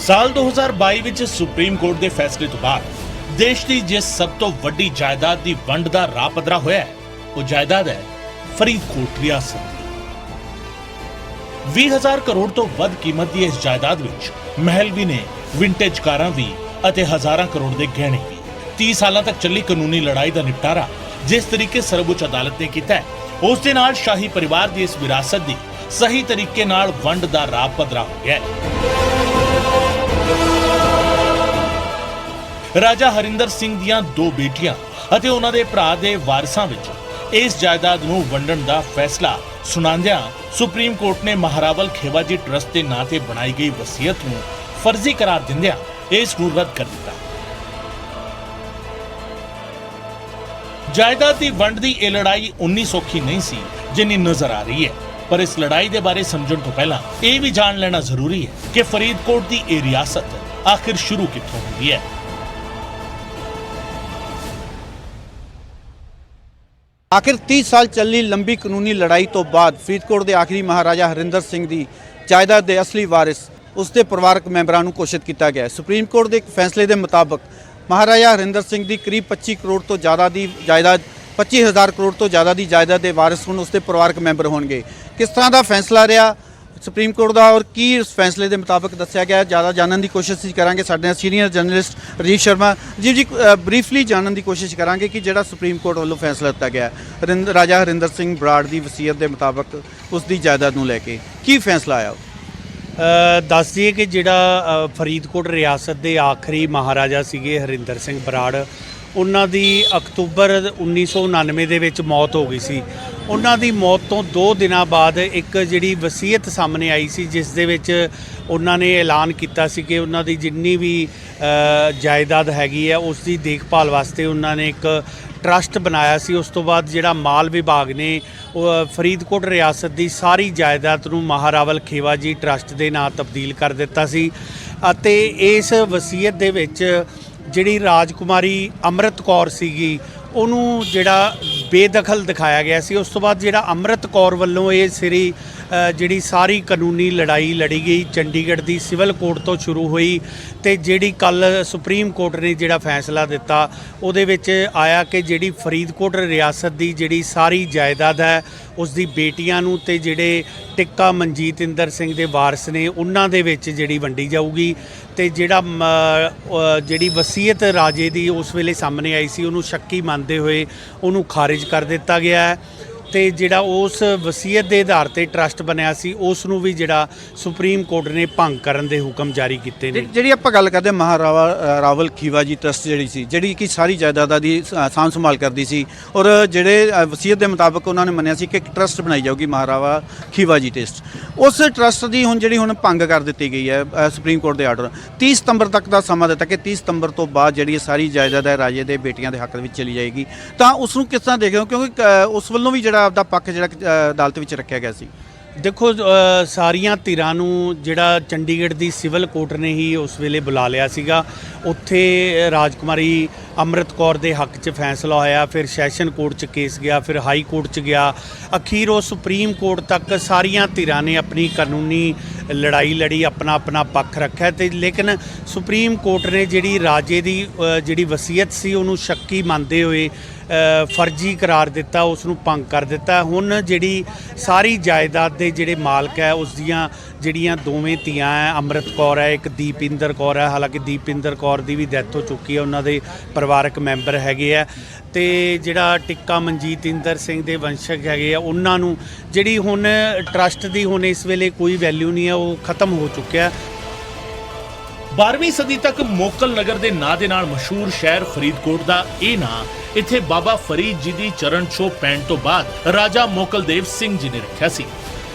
ਸਾਲ 2022 ਵਿੱਚ supreme court ਦੇ ਫੈਸਲੇ ਤੋਂ ਬਾਅਦ ਦੇਸ਼ ਦੀ ਜਿਸ ਸਭ ਤੋਂ ਵੱਡੀ ਜਾਇਦਾਦ ਦੀ ਵੰਡ ਦਾ ਰਾਹ ਪੱਧਰਾ ਹੋਇਆ ਹੈ, ਉਹ ਜਾਇਦਾਦ ਹੈ ਫਰੀਦਕੋਟ ਰਿਆਸਤ ਦੀ। 20,000 ਕਰੋੜ ਤੋਂ ਵੱਧ ਕੀਮਤ ਦੀ ਇਸ ਜਾਇਦਾਦ ਵਿੱਚ ਮਹਿਲ ਵੀ ਨੇ, ਵਿੰਟੇਜ ਕਾਰਾਂ ਵੀ ਅਤੇ ਹਜ਼ਾਰਾਂ ਕਰੋੜ ਦੇ ਗਹਿਣੇ ਵੀ। 30 ਸਾਲਾਂ ਤੱਕ ਚੱਲੀ ਕਾਨੂੰਨੀ ਲੜਾਈ ਦਾ ਨਿਪਟਾਰਾ ਜਿਸ ਤਰੀਕੇ ਸਰਵਉੱਚ ਅਦਾਲਤ ਨੇ ਕੀਤਾ ਹੈ, ਉਸ ਦੇ ਨਾਲ ਸ਼ਾਹੀ ਪਰਿਵਾਰ ਦੀ ਇਸ ਵਿਰਾਸਤ ਦੀ ਸਹੀ ਤਰੀਕੇ ਨਾਲ ਵੰਡ ਦਾ ਰਾਹ ਪੱਧਰਾ ਹੋ ਗਿਆ ਹੈ। ਰਾਜਾ ਹਰਿੰਦਰ ਸਿੰਘ ਦੀਆਂ 2 ਬੇਟੀਆਂ ਅਤੇ ਉਹਨਾਂ ਦੇ ਭਰਾ ਦੇ ਵਾਰਿਸਾਂ ਵਿੱਚ ਇਸ ਜਾਇਦਾਦ ਨੂੰ ਵੰਡਣ ਦਾ ਫੈਸਲਾ ਸੁਣਾਉਂਦਿਆਂ ਸੁਪਰੀਮ ਕੋਰਟ ਨੇ ਮਹਾਰਾਵਲ ਖੇਵਾਜੀ ਟਰਸਟ ਦੇ ਨਾਂ ਤੇ ਬਣਾਈ ਗਈ ਵਸੀਅਤ ਨੂੰ ਫਰਜ਼ੀ ਕਰਾਰ ਦਿੰਦਿਆਂ ਇਸ ਨੂੰ ਰੱਦ ਕਰ ਦਿੱਤਾ। ਜਾਇਦਾਦ ਦੀ ਵੰਡ ਦੀ ਇਹ ਲੜਾਈ ਉਨੀ ਸੌਖੀ ਨਹੀਂ ਸੀ ਜਿੰਨੀ ਨਜ਼ਰ ਆ ਰਹੀ ਹੈ, ਪਰ ਇਸ ਲੜਾਈ ਦੇ ਬਾਰੇ ਸਮਝਣ ਤੋਂ ਪਹਿਲਾਂ ਇਹ ਵੀ ਜਾਣ ਲੈਣਾ ਜ਼ਰੂਰੀ ਹੈ ਕਿ ਫਰੀਦਕੋਟ ਦੀ ਇਹ ਰਿਆਸਤ ਆਖਿਰ ਸ਼ੁਰੂ ਕਿੱਥੋਂ ਹੁੰਦੀ ਹੈ। आखिर 30 साल चली लंबी कानूनी लड़ाई तो बाद फरीदकोट के आखिरी महाराजा हरिंदर सिंह की जायदाद के असली वारिस उसके परिवारक मैंबरों को घोषित किया गया है। सुप्रीम कोर्ट के एक फैसले के मुताबिक महाराजा हरिंदर सिंह की करीब 25 करोड़ तो ज़्यादा की जायदाद 25,000 करोड़ तो ज़्यादा की जायदाद के वारिस हुण उसके परिवारक मैंबर होंगे। किस तरह का फैसला रहा सुप्रीम कोर्ट का और की इस फैसले के मुताबिक दस्या गया, ज़्यादा जानने की कोशिश करांगे। साडे senior journalist Rajiv Sharma ji briefly जानने की कोशिश करांगे कि जिहड़ा सुप्रीम कोर्ट वालों फैसला दिता गया राजा हरिंदर सिंह बराड़ की वसीयत के मुताबिक उसकी जायदाद नूं लैके की फैसला आया। दस दिए कि जिहड़ा फरीदकोट रियासत के आखिरी महाराजा सीगे हरिंदर सिंह बराड़, ਉਹਨਾਂ ਦੀ ਅਕਤੂਬਰ 1999 ਦੇ ਵਿੱਚ ਮੌਤ ਹੋ ਗਈ ਸੀ। ਉਹਨਾਂ ਦੀ ਮੌਤ ਤੋਂ 2 ਦਿਨਾਂ ਬਾਅਦ ਇੱਕ ਜਿਹੜੀ ਵਸੀਅਤ ਸਾਹਮਣੇ ਆਈ ਸੀ, ਜਿਸ ਦੇ ਵਿੱਚ ਉਹਨਾਂ ਨੇ ਐਲਾਨ ਕੀਤਾ ਸੀ ਕਿ ਉਹਨਾਂ ਦੀ ਜਿੰਨੀ ਵੀ ਜਾਇਦਾਦ ਹੈਗੀ ਹੈ ਉਸ ਦੀ ਦੇਖਭਾਲ ਵਾਸਤੇ ਉਹਨਾਂ ਨੇ ਇੱਕ ਟਰਸਟ ਬਣਾਇਆ ਸੀ। ਉਸ ਤੋਂ ਬਾਅਦ ਜਿਹੜਾ ਮਾਲ ਵਿਭਾਗ ਨੇ ਫਰੀਦਕੋਟ ਰਿਆਸਤ ਦੀ ਸਾਰੀ ਜਾਇਦਾਦ ਨੂੰ ਮਹਾਰਾਵਲ ਖੇਵਾਜੀ ਟਰਸਟ ਦੇ ਨਾਂ ਤਬਦੀਲ ਕਰ ਦਿੱਤਾ ਸੀ ਅਤੇ ਇਸ ਵਸੀਅਤ ਦੇ ਵਿੱਚ ਜਿਹੜੀ ਰਾਜਕੁਮਾਰੀ ਅੰਮ੍ਰਿਤ ਕੌਰ ਸੀਗੀ ਉਹਨੂੰ ਜਿਹੜਾ ਬੇਦਖਲ ਦਿਖਾਇਆ ਗਿਆ ਸੀ। ਉਸ ਤੋਂ ਬਾਅਦ ਜਿਹੜਾ ਅੰਮ੍ਰਿਤ ਕੌਰ ਵੱਲੋਂ ਇਹ ਜਿਹੜੀ ਸਾਰੀ ਕਾਨੂੰਨੀ ਲੜਾਈ ਲੜੀ ਗਈ ਚੰਡੀਗੜ੍ਹ ਦੀ ਸਿਵਲ ਕੋਰਟ ਤੋਂ ਸ਼ੁਰੂ ਹੋਈ ਤੇ ਜਿਹੜੀ ਕੱਲ ਸੁਪਰੀਮ ਕੋਰਟ ਨੇ ਜਿਹੜਾ ਫੈਸਲਾ ਦਿੱਤਾ ਉਹਦੇ ਵਿੱਚ ਆਇਆ ਕਿ ਜਿਹੜੀ ਫਰੀਦਕੋਟ ਰਿਆਸਤ ਦੀ ਜਿਹੜੀ ਸਾਰੀ ਜਾਇਦਾਦ ਹੈ ਉਸ ਦੀ ਬੇਟੀਆਂ ਨੂੰ ਤੇ ਜਿਹੜੇ ਟਿੱਕਾ ਮਨਜੀਤ ਇੰਦਰ ਸਿੰਘ ਦੇ ਵਾਰਿਸ ਨੇ ਉਹਨਾਂ ਦੇ ਵਿੱਚ ਜਿਹੜੀ ਵੰਡੀ ਜਾਊਗੀ ਤੇ ਜਿਹੜੀ ਵਸੀਅਤ ਰਾਜੇ ਦੀ ਉਸ ਵੇਲੇ ਸਾਹਮਣੇ ਆਈ ਸੀ ਉਹਨੂੰ ਸ਼ੱਕੀ ਮੰਨਦੇ ਹੋਏ ਉਹਨੂੰ ਖਾਰਿਜ ਕਰ ਦਿੱਤਾ ਗਿਆ ਹੈ ਤੇ ਜਿਹੜਾ ਉਸ ਵਸੀਅਤ ਦੇ ਆਧਾਰ ਤੇ ਟਰਸਟ ਬਣਿਆ ਸੀ ਉਸ ਨੂੰ ਵੀ ਜਿਹੜਾ ਸੁਪਰੀਮ ਕੋਰਟ ਨੇ ਭੰਗ ਕਰਨ ਦੇ ਹੁਕਮ ਜਾਰੀ ਕੀਤੇ ਨੇ। ਜਿਹੜੀ ਆਪਾਂ ਗੱਲ ਕਰਦੇ ਮਹਾਰਾਵਲ ਖੀਵਾਜੀ ਟਰਸਟ ਜਿਹੜੀ ਕਿ ਸਾਰੀ ਜਾਇਦਾਦਾਂ ਦੀ ਸਾਂਭ ਸੰਭਾਲ ਕਰਦੀ ਸੀ ਔਰ ਜਿਹੜੇ ਵਸੀਅਤ ਦੇ ਮੁਤਾਬਕ ਉਹਨਾਂ ਨੇ ਮੰਨਿਆ ਸੀ ਕਿ ਇੱਕ ਟਰਸਟ ਬਣਾਈ ਜਾਊਗੀ ਮਹਾਰਾਵਾ ਖੀਵਾਜੀ ਟਰਸਟ। ਉਸ ਟਰਸਟ ਦੀ ਹੁਣ ਭੰਗ ਕਰ ਦਿੱਤੀ ਗਈ ਹੈ ਸੁਪਰੀਮ ਕੋਰਟ ਦੇ ਆਰਡਰ। 30 ਸਤੰਬਰ ਤੱਕ ਦਾ ਸਮਾਂ ਦਿੱਤਾ ਕਿ 30 ਸਤੰਬਰ ਤੋਂ ਬਾਅਦ ਜਿਹੜੀ ਸਾਰੀ ਜਾਇਦਾਦ ਹੈ ਰਾਜੇ ਦੇ ਬੇਟੀਆਂ ਦੇ ਹੱਕ ਵਿੱਚ ਚਲੀ ਜਾਏਗੀ। ਤਾਂ ਉਸ ਨੂੰ ਕਿਸ ਤਰ੍ਹਾਂ ਦੇਖਦੇ ਹੋ, ਕਿਉਂਕਿ ਉਸ ਵੱਲੋਂ ਵੀ ਆਪਦਾ ਪੱਖ ਅਦਾਲਤ ਵਿੱਚ ਰੱਖਿਆ ਗਿਆ ਸੀ। ਦੇਖੋ ਸਾਰੀਆਂ ਧਿਰਾਂ ਨੂੰ ਜਿਹੜਾ ਚੰਡੀਗੜ੍ਹ ਦੀ ਸਿਵਲ ਕੋਰਟ ਨੇ ਹੀ ਉਸ ਵੇਲੇ ਬੁਲਾ ਲਿਆ ਸੀਗਾ। ਉੱਥੇ ਰਾਜਕੁਮਾਰੀ ਅੰਮ੍ਰਿਤ ਕੌਰ ਦੇ ਹੱਕ 'ਚ ਫੈਸਲਾ ਹੋਇਆ, ਫਿਰ ਸੈਸ਼ਨ ਕੋਰਟ 'ਚ ਕੇਸ ਗਿਆ, ਫਿਰ ਹਾਈ ਕੋਰਟ 'ਚ ਗਿਆ, ਅਖੀਰ ਉਹ ਸੁਪਰੀਮ ਕੋਰਟ ਤੱਕ ਸਾਰੀਆਂ ਧਿਰਾਂ ਨੇ ਆਪਣੀ ਕਾਨੂੰਨੀ ਲੜਾਈ ਲੜੀ, ਆਪਣਾ ਪੱਖ ਰੱਖਿਆ ਤੇ ਲੇਕਿਨ ਸੁਪਰੀਮ ਕੋਰਟ ਨੇ ਜਿਹੜੀ ਰਾਜੇ ਦੀ ਜਿਹੜੀ ਵਸੀਅਤ ਸੀ ਉਹਨੂੰ ਸ਼ੱਕੀ ਮੰਨਦੇ ਹੋਏ ਫਰਜ਼ੀ ਕਰਾਰ ਦਿੱਤਾ, ਉਸ ਨੂੰ ਭੰਗ ਕਰ ਦਿੱਤਾ। ਹੁਣ ਜਿਹੜੀ ਸਾਰੀ ਜਾਇਦਾਦ ਦੇ ਜਿਹੜੇ ਮਾਲਕ ਹੈ ਉਸ ਦੀਆਂ ਜਿਹੜੀਆਂ ਦੋਵੇਂ ਧੀਆਂ ਹੈ, ਅੰਮ੍ਰਿਤ ਕੌਰ ਹੈ, ਇੱਕ ਦੀਪਿੰਦਰ ਕੌਰ ਹੈ। ਹਾਲਾਂਕਿ ਦੀਪਿੰਦਰ ਕੌਰ ਦੀ ਵੀ ਡੈਥ ਹੋ ਚੁੱਕੀ ਹੈ, ਉਹਨਾਂ ਦੇ ਪਰਿਵਾਰਕ ਮੈਂਬਰ ਹੈਗੇ ਆ ਤੇ ਜਿਹੜਾ ਟਿੱਕਾ ਮਨਜੀਤ ਇੰਦਰ ਸਿੰਘ ਦੇ ਵੰਸ਼ਕ ਹੈਗੇ ਆ ਉਹਨਾਂ ਨੂੰ ਜਿਹੜੀ ਹੁਣ ਟਰਸਟ ਦੀ ਹੁਣ ਇਸ ਵੇਲੇ ਕੋਈ ਵੈਲਿਊ ਨਹੀਂ ਹੈ, ਉਹ ਖਤਮ ਹੋ ਚੁੱਕਿਆ। 12ਵੀਂ ਸਦੀ ਤੱਕ ਮੋਕਲ ਨਗਰ ਦੇ ਨਾਂ ਦੇ ਨਾਲ ਮਸ਼ਹੂਰ ਸ਼ਹਿਰ ਫਰੀਦਕੋਟ ਦਾ ਇਹ ਨਾਂ ਇੱਥੇ ਬਾਬਾ ਫਰੀਦ ਜੀ ਦੀ ਚਰਨ ਛੋਹ ਪੈਣ ਤੋਂ ਬਾਅਦ ਰਾਜਾ ਮੋਕਲਦੇਵ ਸਿੰਘ ਜੀ ਨੇ ਰੱਖਿਆ ਸੀ।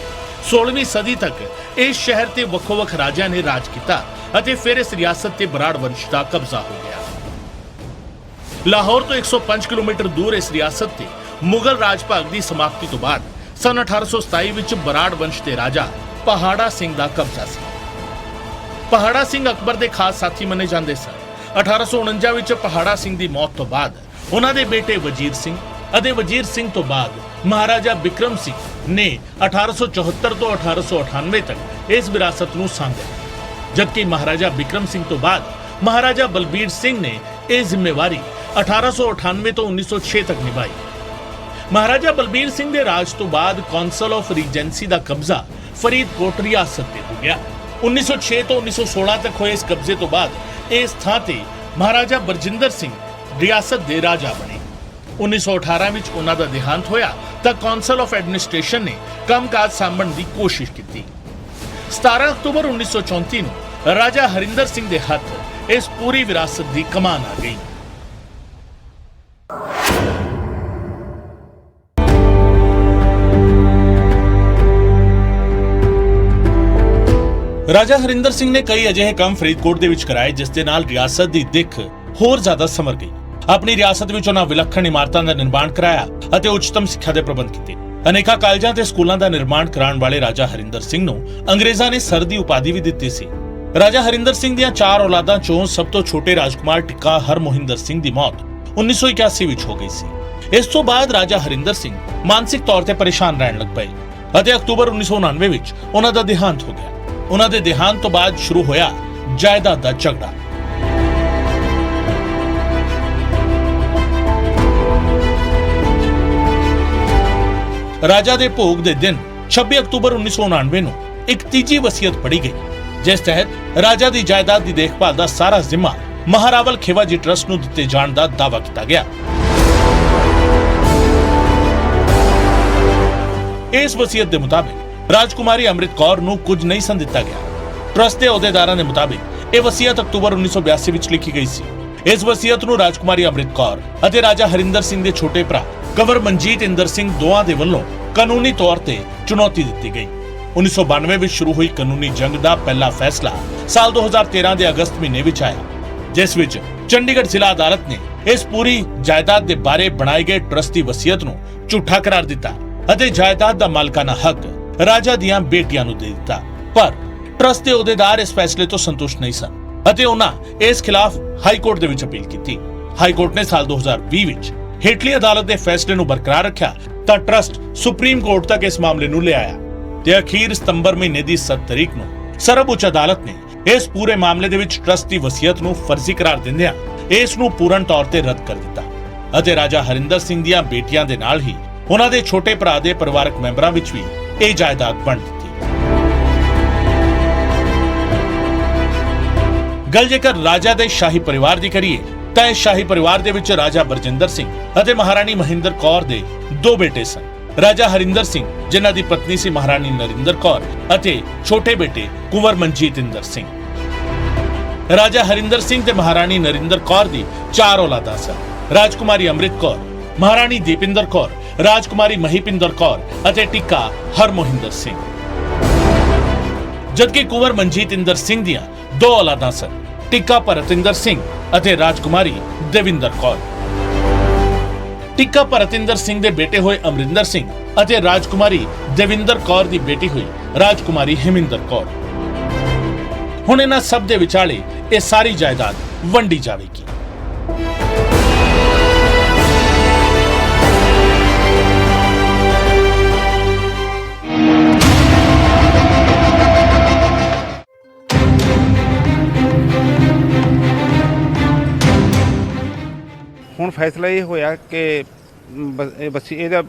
16ਵੀਂ ਸਦੀ ਤੱਕ ਇਸ ਸ਼ਹਿਰ ਤੇ ਵੱਖੋ-ਵੱਖ ਰਾਜਿਆਂ ਨੇ ਰਾਜ ਕੀਤਾ ਅਤੇ ਫਿਰ ਇਸ ਰਿਆਸਤ ਤੇ ਬਰਾੜ ਵੰਸ਼ ਦਾ ਕਬਜ਼ਾ ਹੋ ਗਿਆ। ਲਾਹੌਰ ਤੋਂ 105 ਕਿਲੋਮੀਟਰ ਦੂਰ ਇਸ ਰਿਆਸਤ ਤੇ ਮੁਗਲ ਰਾਜ ਭਾਗ ਦੀ ਸਮਾਪਤੀ ਤੋਂ ਬਾਅਦ ਸਨ 1827 ਵਿੱਚ ਬਰਾੜ ਵੰਸ਼ ਦੇ ਰਾਜਾ ਪਹਾੜਾ ਸਿੰਘ ਦਾ ਕਬਜ਼ਾ ਸੀ। ਪਹਾੜਾ ਸਿੰਘ ਅਕਬਰ ਦੇ ਖਾਸ ਸਾਥੀ ਮੰਨੇ ਜਾਂਦੇ ਸਨ। 1849 ਵਿੱਚ ਪਹਾੜਾ ਸਿੰਘ ਦੀ ਮੌਤ ਤੋਂ ਬਾਅਦ ਉਹਨਾਂ ਦੇ ਬੇਟੇ ਵਜ਼ੀਰ ਸਿੰਘ ਅਤੇ ਵਜ਼ੀਰ ਸਿੰਘ ਤੋਂ ਬਾਅਦ ਮਹਾਰਾਜਾ ਬਿਕਰਮ ਸਿੰਘ ਨੇ 1874 ਤੋਂ 1898 ਤੱਕ ਇਸ ਵਿਰਾਸਤ ਨੂੰ ਸਾਂਭਿਆ। जबकि महाराजा बिक्रम सिंह तो बाद महाराजा बलबीर सिंह ने यह जिम्मेवारी 1898 तो 1906 तक निभाई। महाराजा बलबीर सिंह के राज तो बाद कौंसल ऑफ रीजेंसी का कब्जा फरीदकोट रियासत ते हो गया। 1906 तो 1916 तक हुए इस कब्जे तो बाद इस थां ते महाराजा बरजिंदर सिंह रियासत दे राजा बने। 1918 विच उन्हां दा देहांत होया तां कौंसल ऑफ एडमिनिस्ट्रेशन ने कामकाज सांभण दी कोशिश की। 17 अक्तूबर 1934 नूं राजा हरिंदर सिंह दे हत्थ इस पूरी विरासत दी कमान आ गई। राजा हरिंदर सिंह ने कई अजिहे काम फरीदकोट दे विच कराए जिस दे नाल रियासत दी दिख होर ज्यादा समर गई। अपनी रियासत विच उन्हां विलक्षण इमारतां दा निर्माण कराया अते उच्चतम सिੱਖਿਆ ਦੇ ਪ੍ਰਬੰਧ ਕੀਤੇ। अनेका ਕਾਲਜਾਂ ਤੇ ਸਕੂਲਾਂ ਦਾ ਨਿਰਮਾਣ ਕਰਾਉਣ ਵਾਲੇ ਰਾਜਾ ਹਰਿੰਦਰ ਸਿੰਘ ਨੂੰ ਅੰਗਰੇਜ਼ਾਂ ਨੇ ਸਰ ਦੀ ਉਪਾਧੀ ਵੀ ਦਿੱਤੀ ਸੀ। ਰਾਜਾ ਹਰਿੰਦਰ ਸਿੰਘ ਦੀਆਂ 4 ਔਲਾਦਾਂ ਚੋਂ ਸਭ ਤੋਂ ਛੋਟੇ ਰਾਜਕੁਮਾਰ ਟਿੱਕਾ ਹਰਮੋਹਿੰਦਰ ਸਿੰਘ ਦੀ ਮੌਤ 1981 ਵਿੱਚ ਹੋ ਗਈ ਸੀ। ਇਸ ਤੋਂ ਬਾਅਦ ਰਾਜਾ ਹਰਿੰਦਰ ਸਿੰਘ ਮਾਨਸਿਕ ਤੌਰ ਤੇ ਪਰੇਸ਼ਾਨ ਰਹਿਣ ਲੱਗ ਪਏ ਅਤੇ ਅਕਤੂਬਰ 1999 ਵਿੱਚ ਉਹਨਾਂ ਦਾ ਦੇਹਾਂਤ ਹੋ ਗਿਆ। ਉਹਨਾਂ ਦੇ ਦੇਹਾਂਤ ਤੋਂ ਬਾਅਦ ਸ਼ੁਰੂ ਹੋਇਆ ਜਾਇਦਾਦ ਦਾ ਝਗੜਾ। ਰਾਜਾ ਦੇ ਭੋਗ ਦੇ ਦਿਨ 26 ਅਕਤੂਬਰ 1999 ਨੂੰ ਇੱਕ ਤੀਜੀ ਵਸੀਅਤ ਪੜ੍ਹੀ ਗਈ ਜਿਸ ਤਹਿਤ ਰਾਜਾ ਦੀ ਜਾਇਦਾਦ ਦੀ ਦੇਖਭਾਲ ਦਾ ਸਾਰਾ ਜ਼ਿੰਮਾ ਮਹਾਰਾਵਲ ਖੇਵਾਜੀ ਟਰਸਟ ਨੂੰ ਦਿੱਤੇ ਜਾਣ ਦਾ ਦਾਅਵਾ ਕੀਤਾ ਗਿਆ। ਇਸ ਵਸੀਅਤ ਦੇ ਮੁਤਾਬਿਕ ਰਾਜਕੁਮਾਰੀ ਅੰਮ੍ਰਿਤ ਕੌਰ ਨੂੰ ਕੁਝ ਨਹੀਂ ਸਨ ਦਿੱਤਾ ਗਿਆ। ਟਰਸਟ ਦੇ ਅਹੁਦੇਦਾਰਾਂ ਦੇ ਮੁਤਾਬਿਕ ਇਹ ਵਸੀਅਤ ਅਕਤੂਬਰ 1982 ਵਿੱਚ ਲਿਖੀ ਗਈ ਸੀ। ਇਸ ਵਸੀਅਤ ਨੂੰ ਰਾਜਕੁਮਾਰੀ ਅੰਮ੍ਰਿਤ ਕੌਰ ਅਤੇ ਰਾਜਾ ਹਰਿੰਦਰ ਸਿੰਘ ਦੇ ਛੋਟੇ ਭਰਾ ਕੰਵਰ ਮਨਜੀਤ ਇੰਦਰ ਸਿੰਘ ਦੋਵਾਂ ਦੇ ਵੱਲੋਂ ਕਾਨੂੰਨੀ ਤੌਰ ਤੇ ਚੁਣੌਤੀ ਦਿੱਤੀ ਗਈ। 1992 ਵਿੱਚ ਸ਼ੁਰੂ ਹੋਈ ਕਾਨੂੰਨੀ ਜੰਗ ਦਾ ਪਹਿਲਾ ਫੈਸਲਾ ਸਾਲ 2013 ਦੇ ਅਗਸਤ ਮਹੀਨੇ ਵਿੱਚ ਆਇਆ ਜਿਸ ਵਿੱਚ ਚੰਡੀਗੜ੍ਹ ਜ਼ਿਲ੍ਹਾ ਅਦਾਲਤ ਨੇ ਇਸ ਪੂਰੀ ਜਾਇਦਾਦ ਦੇ ਬਾਰੇ ਬਣਾਏ ਗਏ ਟਰਸਟ ਦੀ ਵਸੀਅਤ ਨੂੰ ਝੂਠਾ ਕਰਾਰ ਦਿੱਤਾ ਅਤੇ ਜਾਇਦਾਦ ਦਾ ਮਾਲਕਾਨਾ ਹੱਕ ਰਾਜਾ ਦੀਆਂ ਬੇਟੀਆਂ ਨੂੰ ਦੇ ਦਿੱਤਾ। ਪਰ ਟਰਸਟ ਦੇ ਅਹੁਦੇਦਾਰ ਇਸ ਫੈਸਲੇ ਤੋਂ ਸੰਤੁਸ਼ਟ ਨਹੀਂ ਸਨ ਅਤੇ ਉਹਨਾਂ ਇਸ ਖਿਲਾਫ ਹਾਈ ਕੋਰਟ ਦੇ ਵਿੱਚ ਅਪੀਲ ਕੀਤੀ। ਹਾਈ ਕੋਰਟ ਨੇ ਸਾਲ 2020 ਵਿੱਚ ਹੇਠਲੀ ਅਦਾਲਤ ਦੇ ਫੈਸਲੇ ਨੂੰ ਬਰਕਰਾਰ ਰੱਖਿਆ ਤਾਂ ਟਰਸਟ ਸੁਪਰੀਮ ਕੋਰਟ ਤੱਕ ਇਸ ਮਾਮਲੇ ਨੂੰ ਲਿਆਇਆ ਤੇ ਅਖੀਰ ਸਤੰਬਰ ਮਹੀਨੇ ਦੀ 7 ਤਰੀਕ ਨੂੰ ਸਰਵ ਉੱਚ ਅਦਾਲਤ ਨੇ ਇਸ ਪੂਰੇ ਮਾਮਲੇ ਦੇ ਵਿੱਚ ਟਰਸਟ ਦੀ ਵਸੀਅਤ ਨੂੰ ਫਰਜ਼ੀ ਕਰਾਰ ਦਿੰਦਿਆਂ ਇਸ ਨੂੰ ਪੂਰਨ ਤੌਰ ਤੇ ਰੱਦ ਕਰ ਦਿੱਤਾ ਅਤੇ ਰਾਜਾ ਹਰਿੰਦਰ ਸਿੰਘ ਦੀਆਂ ਬੇਟੀਆਂ ਦੇ ਨਾਲ ਹੀ ਉਹਨਾਂ ਦੇ ਛੋਟੇ ਭਰਾ ਦੇ ਪਰਿਵਾਰਕ ਮੈਂਬਰਾਂ ਵਿੱਚ ਵੀ ਇਹ ਜਾਇਦਾਦ ਵੰਡ ਦਿੱਤੀ। ਗੱਲ ਜੇਕਰ ਰਾਜਾ ਦੇ ਸ਼ਾਹੀ ਪਰਿਵਾਰ ਦੀ ਕਰੀਏ ਤਾਂ ਇਸ ਸ਼ਾਹੀ ਪਰਿਵਾਰ ਦੇ ਵਿੱਚ ਰਾਜਾ ਬਰਜਿੰਦਰ ਸਿੰਘ ਅਤੇ ਮਹਾਰਾਣੀ ਮਹਿੰਦਰ ਕੌਰ ਦੇ 2 ਬੇਟੇ ਸਨ। ਰਾਜਾ ਹਰਿੰਦਰ ਸਿੰਘ ਜਿਨ੍ਹਾਂ ਦੀ ਪਤਨੀ ਸੀ ਮਹਾਰਾਣੀ ਨਰਿੰਦਰ ਕੌਰ ਅਤੇ ਛੋਟੇ ਬੇਟੇ ਕੁੰਵਰ ਮਨਜੀਤ ਇੰਦਰ ਸਿੰਘ। ਰਾਜਾ ਹਰਿੰਦਰ ਸਿੰਘ ਤੇ ਮਹਾਰਾਣੀ ਨਰਿੰਦਰ ਕੌਰ ਦੀ 4 ਔਲਾਦਾਂ ਸਨ। ਰਾਜਕੁਮਾਰੀ ਅੰਮ੍ਰਿਤ ਕੌਰ, ਮਹਾਰਾਣੀ ਦੀਪਿੰਦਰ ਕੌਰ, ਰਾਜਕੁਮਾਰੀ ਮਹੀਪਿੰਦਰ ਕੌਰ ਅਤੇ ਟਿੱਕਾ ਹਰਮੋਹਿੰਦਰ ਸਿੰਘ। ਜਦਕਿ ਕੁੰਵਰ ਮਨਜੀਤ ਇੰਦਰ ਸਿੰਘ ਦੀਆਂ 2 ਔਲਾਦਾਂ ਸਨ, ਟਿੱਕਾ ਭਰਤਿੰਦਰ ਸਿੰਘ ਅਤੇ ਰਾਜਕੁਮਾਰੀ ਦੇਵਿੰਦਰ ਕੌਰ। ਟਿੱਕਾ ਭਰਤਿੰਦਰ ਸਿੰਘ ਦੇ ਬੇਟੇ ਹੋਏ ਅਮਰਿੰਦਰ ਸਿੰਘ ਅਤੇ ਰਾਜਕੁਮਾਰੀ ਦੇਵਿੰਦਰ ਕੌਰ ਦੀ ਬੇਟੀ ਹੋਈ ਰਾਜਕੁਮਾਰੀ ਹਿਮਿੰਦਰ ਕੌਰ। ਹੁਣ ਇਹਨਾਂ ਸਭ ਦੇ ਵਿਚਾਲੇ ਇਹ ਸਾਰੀ ਜਾਇਦਾਦ ਵੰਡੀ ਜਾਵੇਗੀ। ਹੁਣ ਫੈਸਲਾ ਇਹ ਹੋਇਆ ਕਿ ਬਸ ਇਹਦਾ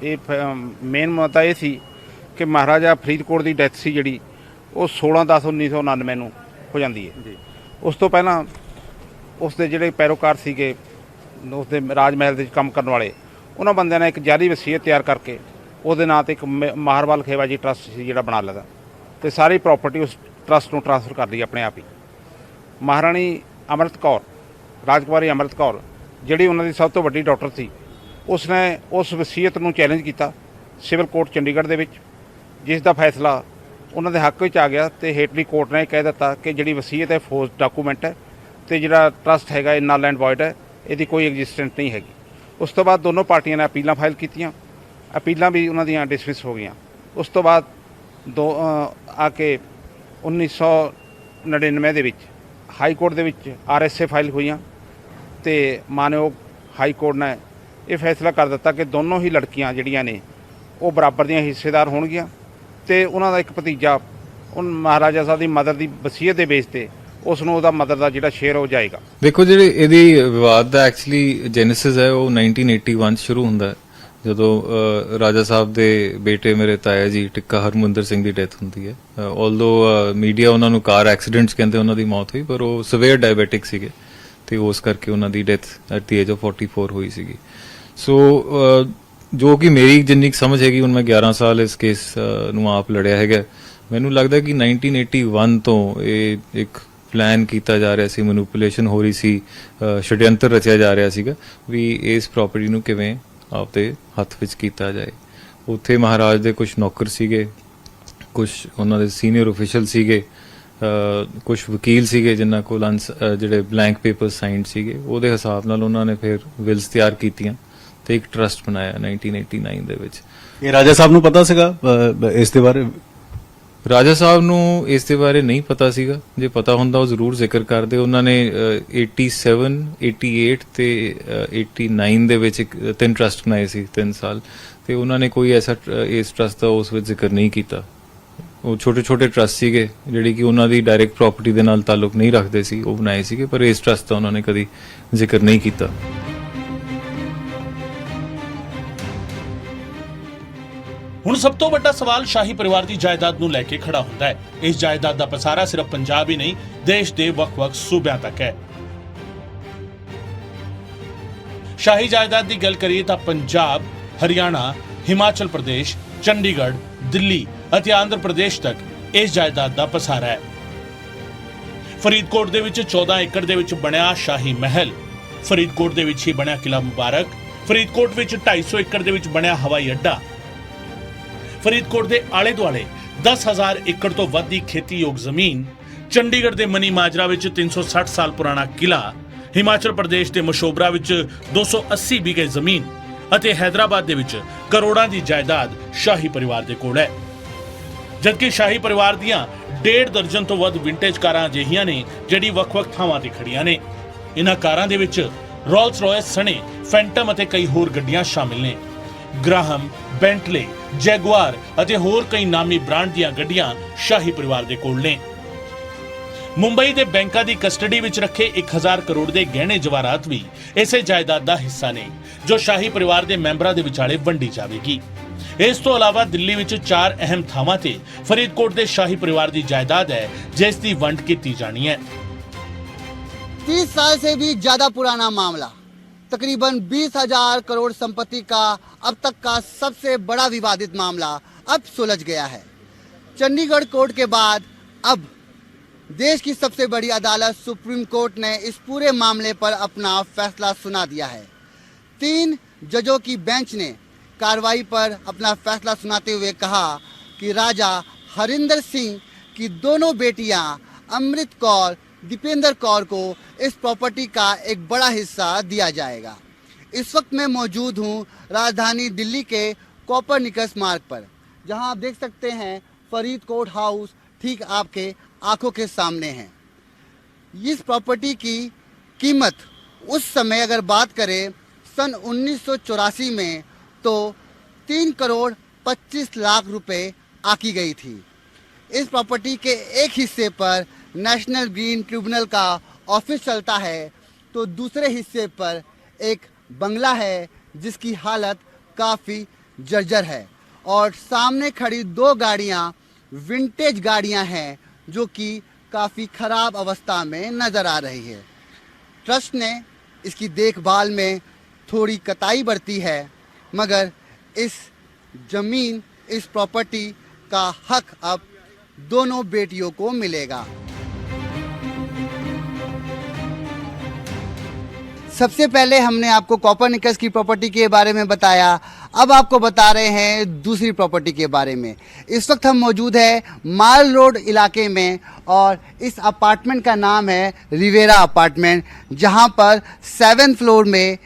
ਮੇਨ ਮੁੱਦਾ ਇਹ ਸੀ ਕਿ ਮਹਾਰਾਜਾ ਫਰੀਦਕੋਟ ਦੀ ਡੈਥ ਸੀ ਜਿਹੜੀ ਉਹ 16/10/1999 ਨੂੰ ਹੋ ਜਾਂਦੀ ਹੈ। ਉਸ ਤੋਂ ਪਹਿਲਾਂ ਉਸ ਦੇ ਜਿਹੜੇ ਪੈਰੋਕਾਰ ਸੀਗੇ ਉਸ ਦੇ ਰਾਜ ਮਹਿਲ ਦੇ ਵਿੱਚ ਕੰਮ ਕਰਨ ਵਾਲੇ ਉਹਨਾਂ ਬੰਦਿਆਂ ਨੇ ਇੱਕ ਜਾਅਲੀ ਵਸੀਅਤ ਤਿਆਰ ਕਰਕੇ ਉਹਦੇ ਨਾਂ 'ਤੇ ਇੱਕ ਮਾਹਰਵਾਲ ਖੇਵਾਜੀ ਟਰਸਟ ਸੀ ਜਿਹੜਾ ਬਣਾ ਲਿਆ ਅਤੇ ਸਾਰੀ ਪ੍ਰਾਪਰਟੀ ਉਸ ਟਰਸਟ ਨੂੰ ਟਰਾਂਸਫਰ ਕਰ ਲਈ ਆਪਣੇ ਆਪ ਹੀ। ਮਹਾਰਾਣੀ ਅੰਮ੍ਰਿਤ ਕੌਰ, ਰਾਜਕੁਮਾਰੀ ਅੰਮ੍ਰਿਤ ਕੌਰ ਜਿਹੜੀ ਉਹਨਾਂ ਦੀ ਸਭ ਤੋਂ ਵੱਡੀ ਡਾਕਟਰ ਸੀ, ਉਸਨੇ ਉਸ ਵਸੀਅਤ ਨੂੰ ਚੈਲੰਜ ਕੀਤਾ ਸਿਵਲ ਕੋਰਟ ਚੰਡੀਗੜ੍ਹ ਦੇ ਵਿੱਚ, ਜਿਸ ਦਾ ਫੈਸਲਾ ਉਹਨਾਂ ਦੇ ਹੱਕ ਵਿੱਚ ਆ ਗਿਆ ਅਤੇ ਹੇਠਲੀ ਕੋਰਟ ਨੇ ਕਹਿ ਦਿੱਤਾ ਕਿ ਜਿਹੜੀ ਵਸੀਅਤ ਹੈ ਫੋਰਸ ਡਾਕੂਮੈਂਟ ਹੈ ਅਤੇ ਜਿਹੜਾ ਟਰਸਟ ਹੈਗਾ ਇਹ ਨਲ ਐਂਡ ਵੋਇਡ ਹੈ, ਇਹਦੀ ਕੋਈ ਐਗਜ਼ਿਸਟੈਂਸ ਨਹੀਂ ਹੈਗੀ। ਉਸ ਤੋਂ ਬਾਅਦ ਦੋਨੋਂ ਪਾਰਟੀਆਂ ਨੇ ਅਪੀਲਾਂ ਫਾਈਲ ਕੀਤੀਆਂ, ਅਪੀਲਾਂ ਵੀ ਉਹਨਾਂ ਦੀਆਂ ਡਿਸਮਿਸ ਹੋ ਗਈਆਂ। ਉਸ ਤੋਂ ਬਾਅਦ ਆ ਕੇ 1999 ਦੇ ਵਿੱਚ ਹਾਈ ਕੋਰਟ ਦੇ ਵਿੱਚ RSA ਫਾਈਲ ਹੋਈਆਂ ਅਤੇ ਮਾਨਯੋਗ ਹਾਈ ਕੋਰਟ ਨੇ ਇਹ ਫੈਸਲਾ ਕਰ ਦਿੱਤਾ ਕਿ ਦੋਨੋਂ ਹੀ ਲੜਕੀਆਂ ਜਿਹੜੀਆਂ ਨੇ ਉਹ ਬਰਾਬਰ ਦੀਆਂ ਹਿੱਸੇਦਾਰ ਹੋਣਗੀਆਂ ਅਤੇ ਉਹਨਾਂ ਦਾ ਇੱਕ ਭਤੀਜਾ ਉਹ ਮਹਾਰਾਜਾ ਸਾਹਿਬ ਦੀ ਮਦਰ ਦੀ ਵਸੀਅਤ ਦੇ ਬੇਸ ਤੇ ਉਸ ਨੂੰ ਉਹਦਾ ਮਦਰ ਦਾ ਜਿਹੜਾ ਸ਼ੇਅਰ ਉਹ ਜਾਏਗਾ। ਦੇਖੋ, ਜਿਹੜੇ ਇਹਦੀ ਵਿਵਾਦ ਦਾ ਐਕਚੁਅਲੀ ਜੈਨੇਸਿਸ ਹੈ ਉਹ 1981 ਸ਼ੁਰੂ ਹੁੰਦਾ ਹੈ, ਜਦੋਂ ਰਾਜਾ ਸਾਹਿਬ ਦੇ ਬੇਟੇ ਮੇਰੇ ਤਾਇਆ ਜੀ ਟਿੱਕਾ ਹਰਮਿੰਦਰ ਸਿੰਘ ਦੀ ਡੈਥ ਹੁੰਦੀ ਹੈ। ਆਲਦੋ ਮੀਡੀਆ ਉਹਨਾਂ ਨੂੰ ਕਾਰ ਐਕਸੀਡੈਂਟਸ ਕਹਿੰਦੇ ਉਹਨਾਂ ਦੀ ਮੌਤ ਹੋਈ, ਪਰ ਉਹ ਸਵੇਅਰ ਡਾਇਬੈਟਿਕ ਸੀਗੇ ਤੇ ਉਸ ਕਰਕੇ ਉਹਨਾਂ ਦੀ death at the age of 44 ਹੋਈ ਸੀਗੀ। ਸੋ ਜੋ ਕਿ ਮੇਰੀ ਜਿੰਨੀ ਸਮਝ ਹੈਗੀ, ਹੁਣ ਮੈਂ 11 ਸਾਲ ਇਸ ਕੇਸ ਨੂੰ ਆਪ ਲੜਿਆ ਹੈਗਾ, ਮੈਨੂੰ ਲੱਗਦਾ ਕਿ 1981 ਤੋਂ ਇਹ ਇੱਕ ਪਲਾਨ ਕੀਤਾ ਜਾ ਰਿਹਾ ਸੀ, ਮੈਨੂਪੂਲੇਸ਼ਨ ਹੋ ਰਹੀ ਸੀ, ਛੜਯੰਤਰ ਰਚਿਆ ਜਾ ਰਿਹਾ ਸੀਗਾ ਵੀ ਇਸ ਪ੍ਰਾਪਰਟੀ ਨੂੰ ਕਿਵੇਂ ਆਪਦੇ ਹੱਥ ਵਿੱਚ ਕੀਤਾ ਜਾਏ। ਉੱਥੇ ਮਹਾਰਾਜ ਦੇ ਕੁਝ ਨੌਕਰ ਸੀਗੇ, ਕੁਝ ਉਹਨਾਂ ਦੇ ਸੀਨੀਅਰ ਅਫੀਸ਼ੀਅਲ ਸੀਗੇ, ਕੁਝ ਵਕੀਲ ਸੀਗੇ ਜਿਨ੍ਹਾਂ ਕੋਲ ਜਿਹੜੇ ਬਲੈਂਕ ਪੇਪਰ ਸਾਈਨਡ ਸੀਗੇ। ਉਹਦੇ ਹਿਸਾਬ ਨਾਲ ਉਹਨਾਂ ਨੇ ਫਿਰ ਵਿਲਸ ਤਿਆਰ ਕੀਤੀਆਂ ਤੇ ਇੱਕ ਟਰਸਟ ਬਣਾਇਆ 1989 ਦੇ ਵਿੱਚ। ਇਹ ਰਾਜਾ ਸਾਹਿਬ ਨੂੰ ਪਤਾ ਸੀਗਾ ਇਸ ਦੇ ਬਾਰੇ? ਰਾਜਾ ਸਾਹਿਬ ਨੂੰ ਇਸ ਦੇ ਬਾਰੇ ਨਹੀਂ ਪਤਾ ਸੀਗਾ, ਜੇ ਪਤਾ ਹੁੰਦਾ ਉਹ ਜ਼ਰੂਰ ਜ਼ਿਕਰ ਕਰਦੇ। ਉਹਨਾਂ ਨੇ 87, 88 ਤੇ 89 ਦੇ ਵਿੱਚ 3 ਟਰਸਟ ਬਣਾਏ ਸੀ 3 ਸਾਲ, ਤੇ ਉਹਨਾਂ ਨੇ ਕੋਈ ਐਸਾ ਇਸ ਟਰਸਟ ਦਾ ਉਸ ਵਿੱਚ ਜ਼ਿਕਰ ਨਹੀਂ ਕੀਤਾ। ਉਹ ਛੋਟੇ ਛੋਟੇ ਟਰਸਟ ਸੀਗੇ ਜਿਹੜੀ ਕਿ ਉਹਨਾਂ ਦੀ ਡਾਇਰੈਕਟ ਪ੍ਰਾਪਰਟੀ ਦੇ ਨਾਲ ਤਾਲੁਕ ਨਹੀਂ ਰੱਖਦੇ ਸੀ, ਉਹ ਬਣਾਏ ਸੀਗੇ, ਪਰ ਇਸ ਟਰਸਟ ਦਾ ਉਹਨਾਂ ਨੇ ਕਦੀ ਜ਼ਿਕਰ ਨਹੀਂ ਕੀਤਾ। ਹੁਣ ਸਭ ਤੋਂ ਵੱਡਾ ਸਵਾਲ ਸ਼ਾਹੀ ਪਰਿਵਾਰ ਦੀ ਜਾਇਦਾਦ ਨੂੰ ਲੈ ਕੇ ਖੜਾ ਹੁੰਦਾ ਹੈ। ਇਸ ਜਾਇਦਾਦ ਦਾ ਪਸਾਰਾ ਸਿਰਫ ਪੰਜਾਬ ਹੀ ਨਹੀਂ, ਦੇਸ਼ ਦੇ ਵੱਖ-ਵੱਖ ਸੂਬਿਆਂ ਤੱਕ ਹੈ। ਸ਼ਾਹੀ ਜਾਇਦਾਦ ਦੀ ਗੱਲ ਕਰੀਏ ਤਾਂ ਪੰਜਾਬ, ਹਰਿਆਣਾ, ਹਿਮਾਚਲ ਪ੍ਰਦੇਸ਼, ਚੰਡੀਗੜ੍ਹ, ਦਿੱਲੀ ਅਤੇ ਆਂਧਰ ਪ੍ਰਦੇਸ਼ ਤੱਕ ਇਸ ਜਾਇਦਾਦ ਦਾ ਪਸਾਰਾ ਹੈ। ਫਰੀਦਕੋਟ ਦੇ ਵਿੱਚ 14 ਏਕੜ ਦੇ ਵਿੱਚ ਬਣਿਆ ਸ਼ਾਹੀ ਮਹਿਲ, ਫਰੀਦਕੋਟ ਦੇ ਵਿੱਚ ਹੀ ਬਣਿਆ ਕਿਲਾ ਮੁਬਾਰਕ, ਫਰੀਦਕੋਟ ਵਿੱਚ 250 ਏਕੜ ਦੇ ਵਿੱਚ ਬਣਿਆ ਹਵਾਈ ਅੱਡਾ, ਫਰੀਦਕੋਟ ਦੇ ਆਲੇ ਦੁਆਲੇ 10,000 ਏਕੜ ਤੋਂ ਵੱਧ ਦੀ ਖੇਤੀਯੋਗ ਜ਼ਮੀਨ, ਚੰਡੀਗੜ੍ਹ ਦੇ ਮਨੀ ਮਾਜਰਾ ਵਿੱਚ 360 ਸਾਲ ਪੁਰਾਣਾ ਕਿਲਾ, ਹਿਮਾਚਲ ਪ੍ਰਦੇਸ਼ ਦੇ ਮਸ਼ੋਬਰਾ ਵਿੱਚ 280 ਵਿਗੇ ਜ਼ਮੀਨ ਅਤੇ ਹੈਦਰਾਬਾਦ ਦੇ ਵਿੱਚ ਕਰੋੜਾਂ ਦੀ ਜਾਇਦਾਦ ਸ਼ਾਹੀ ਪਰਿਵਾਰ ਦੇ ਕੋਲ ਹੈ। ਜਦਕਿ ਸ਼ਾਹੀ ਪਰਿਵਾਰ ਦੀਆਂ 1.5 ਦਰਜਨ ਤੋਂ ਵੱਧ ਵਿੰਟੇਜ ਕਾਰਾਂ ਅਜਿਹੀਆਂ ਨੇ ਜਿਹੜੀ ਵੱਖ-ਵੱਖ ਥਾਵਾਂ ਤੇ ਖੜੀਆਂ ਨੇ। ਇਹਨਾਂ ਕਾਰਾਂ ਦੇ ਵਿੱਚ ਰੋਲਸ ਰॉयस ਸਣੇ ਫੈਂਟਮ ਅਤੇ ਕਈ ਹੋਰ ਗੱਡੀਆਂ ਸ਼ਾਮਿਲ ਨੇ। ਗ੍ਰਾਹਮ, ਬੈਂਟਲੇ, ਜੈਗੁਆਰ ਅਤੇ ਹੋਰ ਕਈ ਨਾਮੀ ਬ੍ਰਾਂਡ ਦੀਆਂ ਗੱਡੀਆਂ ਸ਼ਾਹੀ ਪਰਿਵਾਰ ਦੇ ਕੋਲ ਨੇ। ਮੁੰਬਈ ਦੇ ਬੈਂਕਾਂ ਦੀ ਕਸਟਡੀ ਵਿੱਚ ਰੱਖੇ 1000 ਕਰੋੜ ਦੇ ਗਹਿਣੇ ਜਵਾਹਰਾਤ ਵੀ ਇਸੇ ਜਾਇਦਾਦ ਦਾ ਹਿੱਸਾ ਨੇ, ਜੋ ਸ਼ਾਹੀ ਪਰਿਵਾਰ ਦੇ ਮੈਂਬਰਾਂ ਦੇ ਵਿਚਾਲੇ ਵੰਡੀ ਜਾਵੇਗੀ। ਇਸ ਤੋਂ ਇਲਾਵਾ ਦਿੱਲੀ ਵਿੱਚ 4 ਅਹਿਮ ਥਾਵਾਂ ਤੇ ਫਰੀਦਕੋਟ ਦੇ ਸ਼ਾਹੀ ਪਰਿਵਾਰ ਦੀ ਜਾਇਦਾਦ ਹੈ, ਜਿਸ ਦੀ ਵੰਡ ਕੀਤੀ ਜਾਣੀ ਹੈ। 30 साल से भी ज्यादा पुराना मामला, तकरीबन 20,000 करोड़ संपत्ति का अब तक का सबसे बड़ा विवादित मामला अब सुलझ गया है। चंडीगढ़ कोर्ट के बाद अब देश की सबसे बड़ी अदालत सुप्रीम कोर्ट ने इस पूरे मामले पर अपना फैसला सुना दिया है। 3 जजों की बेंच ने कार्रवाई पर अपना फैसला सुनाते हुए कहा कि राजा हरिंदर सिंह की दोनों बेटियां अमृत कौर, दीपेंद्र कौर को इस प्रॉपर्टी का एक बड़ा हिस्सा दिया जाएगा। इस वक्त मैं मौजूद हूँ राजधानी दिल्ली के कोपरनिकस मार्ग पर, जहाँ आप देख सकते हैं फरीदकोट हाउस ठीक आपके आंखों के सामने है। इस प्रॉपर्टी की कीमत उस समय अगर बात करें सन 1984 में तो 3 करोड़ 25 लाख रुपए आकी गई थी। इस प्रॉपर्टी के एक हिस्से पर नेशनल ग्रीन ट्रिब्यूनल का ऑफिस चलता है, तो दूसरे हिस्से पर एक बंगला है जिसकी हालत काफ़ी जर्जर है, और सामने खड़ी 2 गाड़ियाँ विंटेज गाड़ियाँ हैं जो कि काफ़ी ख़राब अवस्था में नज़र आ रही है। ट्रस्ट ने इसकी देखभाल में थोड़ी कताई बरती है, मगर इस ज़मीन, इस प्रॉपर्टी का हक अब दोनों बेटियों को मिलेगा। सबसे पहले हमने आपको कोपरनिकस की प्रॉपर्टी के बारे में बताया, अब आपको बता रहे हैं दूसरी प्रॉपर्टी के बारे में। इस वक्त हम मौजूद है माल रोड इलाके में, और इस अपार्टमेंट का नाम है रिवेरा अपार्टमेंट, जहां पर 7th फ्लोर में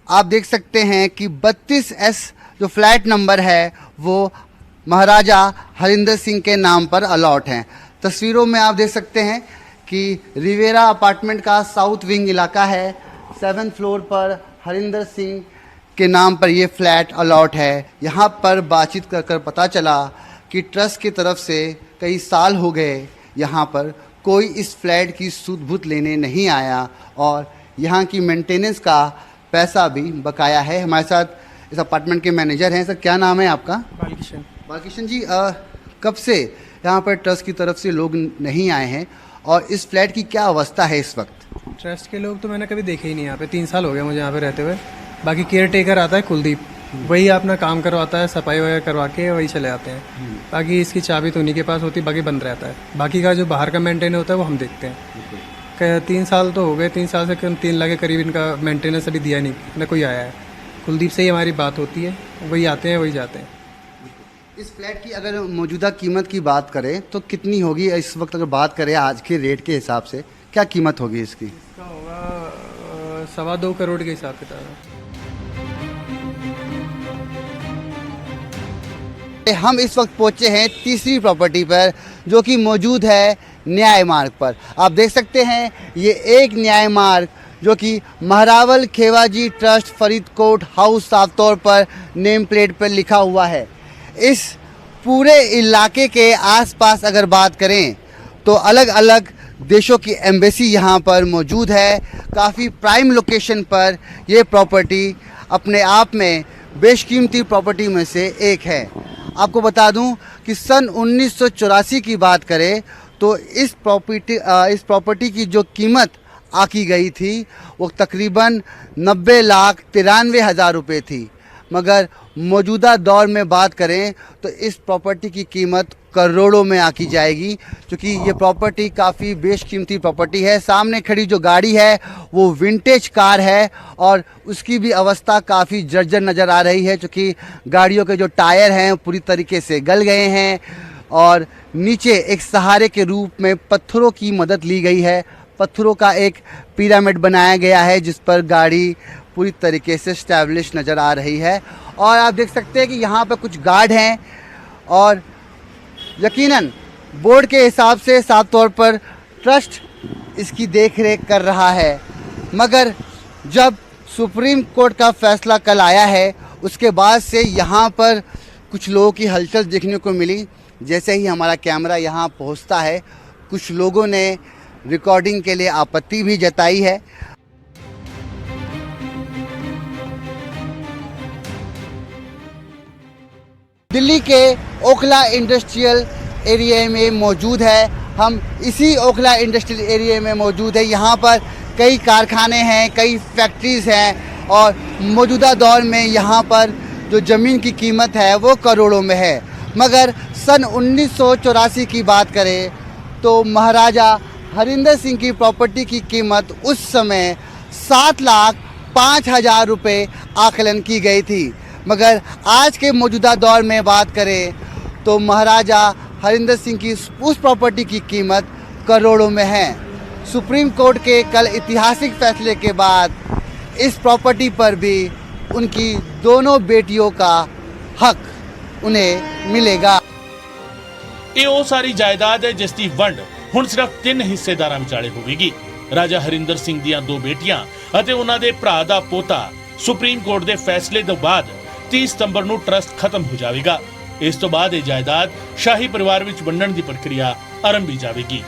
आप देख सकते हैं कि 32S जो फ्लैट नंबर है वो महाराजा हरिंदर सिंह के नाम पर अलॉट हैं। तस्वीरों में आप देख सकते हैं कि रिवेरा अपार्टमेंट का साउथ विंग इलाका है। 7th फ्लोर पर हरिंदर सिंह के नाम पर ये फ्लैट अलॉट है। यहाँ पर बातचीत कर पता चला कि ट्रस्ट की तरफ से कई साल हो गए यहाँ पर कोई इस फ्लैट की सूद-बूद लेने नहीं आया और यहाँ की मेंटेनेंस का पैसा भी बकाया है। हमारे साथ इस अपार्टमेंट के मैनेजर हैं। सर, क्या नाम है आपका? बालकिशन। बालकिशन जी, कब से यहाँ पर ट्रस्ट की तरफ से लोग नहीं आए हैं और इस फ्लैट की क्या अवस्था है इस वक्त? ट्रस्ट के लोग तो मैंने कभी देखे ही नहीं यहाँ पे, 3 साल हो गए मुझे यहाँ पे रहते हुए। बाकी केयर टेकर आता है कुलदीप, वही अपना काम करवाता है, सफाई वगैरह करवा के वही चले आते हैं। बाकी इसकी चाबी तो उन्हीं के पास होती है, बाकी बंद रहता है। बाकी का जो बाहर का मेंटेन होता है वो हम देखते हैं। 3 साल तो हो गए, 3 साल से 3 लाख के करीब इनका मेंटेनेंस अभी दिया नहीं, न कोई आया है। कुलदीप से ही हमारी बात होती है, वही आते हैं वही जाते हैं। इस फ्लैट की अगर मौजूदा कीमत की बात करें तो कितनी होगी इस वक्त? अगर बात करें आज के रेट के हिसाब से क्या कीमत होगी इसकी? इसका होगा 2.25 करोड़ के हिसाब किताब। हम इस वक्त पहुंचे हैं तीसरी प्रॉपर्टी पर जो कि मौजूद है न्याय मार्ग पर। आप देख सकते हैं ये एक न्याय मार्ग जो कि महारावल खेवाजी ट्रस्ट फरीदकोट हाउस साफ तौर पर नेम प्लेट पर लिखा हुआ है। इस पूरे इलाके के आसपास अगर बात करें तो अलग अलग देशों की एम्बेसी यहाँ पर मौजूद है। काफ़ी प्राइम लोकेशन पर ये प्रॉपर्टी अपने आप में बेशकीमती प्रॉपर्टी में से एक है। आपको बता दूं कि सन 1984 की बात करें तो इस प्रॉपर्टी की जो कीमत आकी गई थी वो तकरीबन 90,93,000 रुपये थी, मगर मौजूदा दौर में बात करें तो इस प्रॉपर्टी की कीमत करोड़ों में आकी जाएगी, क्योंकि ये प्रॉपर्टी काफ़ी बेशकीमती प्रॉपर्टी है। सामने खड़ी जो गाड़ी है वो विंटेज कार है और उसकी भी अवस्था काफ़ी जर्जर नज़र आ रही है, क्योंकि गाड़ियों के जो टायर हैं पूरी तरीके से गल गए हैं और नीचे एक सहारे के रूप में पत्थरों की मदद ली गई है। पत्थरों का एक पिरामिड बनाया गया है जिस पर गाड़ी पूरी तरीके से स्टैब्लिश नज़र आ रही है। और आप देख सकते हैं कि यहाँ पर कुछ गार्ड हैं और यकीनन बोर्ड के हिसाब से साफ तौर पर ट्रस्ट इसकी देखरेख कर रहा है, मगर जब सुप्रीम कोर्ट का फैसला कल आया है उसके बाद से यहाँ पर कुछ लोगों की हलचल देखने को मिली। जैसे ही हमारा कैमरा यहाँ पहुँचता है कुछ लोगों ने रिकॉर्डिंग के लिए आपत्ति भी जताई है। दिल्ली के ओखला इंडस्ट्रियल एरिया में मौजूद है। हम इसी ओखला इंडस्ट्रियल एरिया में मौजूद है। यहाँ पर कई कारखाने हैं, कई फैक्ट्रीज़ हैं और मौजूदा दौर में यहाँ पर जो ज़मीन की कीमत है वो करोड़ों में है। मगर सन 1984 की बात करें तो महाराजा हरिंदर सिंह की प्रॉपर्टी की कीमत उस समय 7,05,000 रुपये आकलन की गई थी, मगर आज के मौजूदा दौर में बात करें तो महाराजा हरिंदर सिंह की उस प्रॉपर्टी की कीमत करोड़ों में है। सुप्रीम कोर्ट के कल ऐतिहासिक फैसले के बाद इस प्रॉपर्टी पर भी उनकी दोनों बेटियों का हक उन्हें मिलेगा। ਇਹ ਉਹ ਸਾਰੀ ਜਾਇਦਾਦ ਹੈ ਜਿਸ ਦੀ ਵੰਡ ਹੁਣ ਸਿਰਫ 3 ਹਿੱਸੇਦਾਰਾਂ ਵਿਚਾਲੇ ਹੋਵੇਗੀ। ਰਾਜਾ ਹਰਿੰਦਰ ਸਿੰਘ ਦੀਆਂ 2 ਬੇਟੀਆਂ ਅਤੇ ਉਹਨਾਂ ਦੇ ਭਰਾ ਦਾ ਪੋਤਾ। ਸੁਪਰੀਮ ਕੋਰਟ ਦੇ ਫੈਸਲੇ ਤੋਂ ਬਾਅਦ 30 ਸਤੰਬਰ ਨੂੰ ਟਰਸਟ ਖਤਮ ਹੋ ਜਾਵੇਗਾ। ਇਸ ਤੋਂ ਬਾਅਦ ਇਹ ਜਾਇਦਾਦ ਸ਼ਾਹੀ ਪਰਿਵਾਰ ਵਿੱਚ ਵੰਡਣ ਦੀ ਪ੍ਰਕਿਰਿਆ ਆਰੰਭੀ ਜਾਵੇਗੀ।